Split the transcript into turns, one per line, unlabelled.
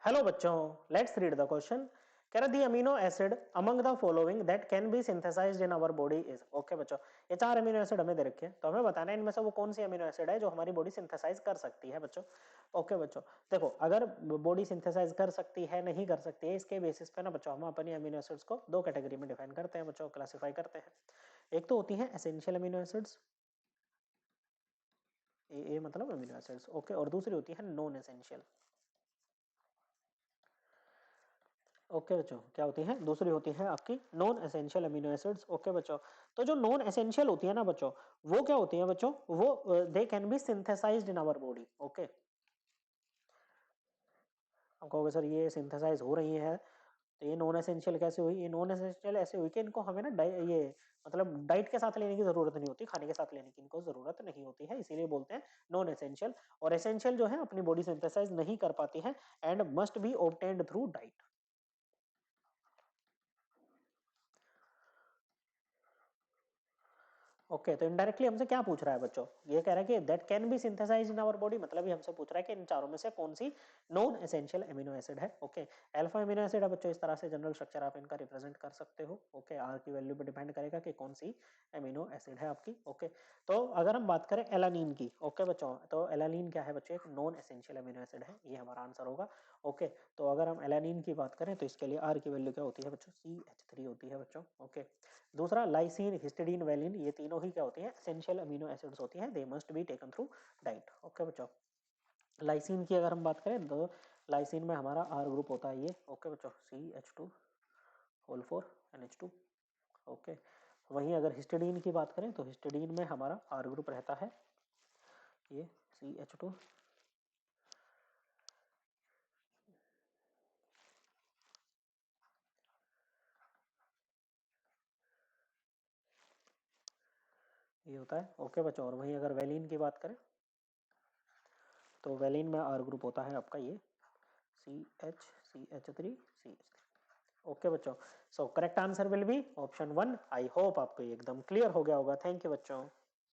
Hello बच्चों, let's read the question. कह रहा the amino acid among the following that can be synthesized in our body is. Okay बच्चों, ये चार amino acid हमें दे रखे हैं, तो हमें बताना है इनमें से वो कौन सी अमीनो एसिड है जो हमारी बॉडी सिंथेसाइज कर सकती है बच्चों। ओके बच्चों, देखो अगर बॉडी सिंथेसाइज कर सकती है नहीं कर सकती है, इसके बेसिस पे ना बच्चों हम अपनी अमीनो एसिड्स को दो कैटेगरी में डिफाइन करते हैं बच्चों, क्लासिफाई करते हैं। एक तो होती है एसेंशियल अमीनो एसिड्स, ए मतलब अमीनो एसिड्स, ओके, और दूसरी होती है नॉन एसेंशियल। ओके बच्चों, क्या होती है? दूसरी होती है आपकी non essential amino acids. Okay बच्चों, तो जो नॉन एसेंशियल होती है ना बच्चों, वो क्या होती है बच्चों? वो they can be synthesized in our body. Okay, आप कहोगे सर ये सिंथेसाइज हो रही है, तो ये नॉन एसेंशियल कैसे हुई? ये नॉन एसेंशियल ऐसे हुई कि इनको हमें ना ये मतलब डाइट के साथ लेने की जरूरत नहीं होती, खाने के साथ लेने की इनको जरूरत नहीं होती है, इसीलिए बोलते हैं नॉन एसेंशियल। और एसेंशियल जो है अपनी बॉडी सिंथेसाइज नहीं कर पाती है and must be obtained through diet. Okay, तो इनडायरेक्टली हमसे क्या पूछ रहा है बच्चों? ये कह रहा है कि that can be synthesized in our body, मतलब ये हमसे पूछ रहा है कि इन चारों में से कौन सी नॉन एसेंशियल एमिनो एसिड है। ओके, अल्फा एमिनो एसिड है बच्चों, इस तरह से जनरल स्ट्रक्चर आप इनका रिप्रेजेंट कर सकते हो। ओके, आर की वैल्यू पे डिपेंड करेगा कि कौन सी एमिनो एसिड है आपकी। ओके, तो अगर हम बात करें एलानीन की, ओके बच्चों, तो एलानीन क्या है बच्चों? एक नॉन एसेंशियल एमिनो एसिड है, ये हमारा आंसर होगा। ओके, तो अगर हम एलानीन की बात करें तो इसके लिए आर की वैल्यू क्या होती है बच्चों? CH3 होती है बच्चों। ओके, दूसरा लाइसिन, हिस्टिडीन, वैलिन, ये तीनों ही क्या होती हैं? एसेंशियल अमीनो एसिड्स होती हैं, they must be taken through diet. Okay बच्चों, लाइसिन की अगर हम बात करें तो लाइसिन में हमारा आर ग्रुप होता है ये। ओके बच्चों, CH2 होल 4 NH2। ओके, वहीं अगर हिस्टिडीन की बात करें तो हिस्टिडीन में हमारा आर ग्रुप रहता है ये CH2। ये होता है। ओके बच्चों, और वहीं अगर वैलिन की बात करें तो वैलिन में आर ग्रुप होता है आपका ये CH3CH3। ओके बच्चों, so correct answer will be option 1। I hope आपको ये एकदम क्लियर हो गया होगा। थैंक यू बच्चों।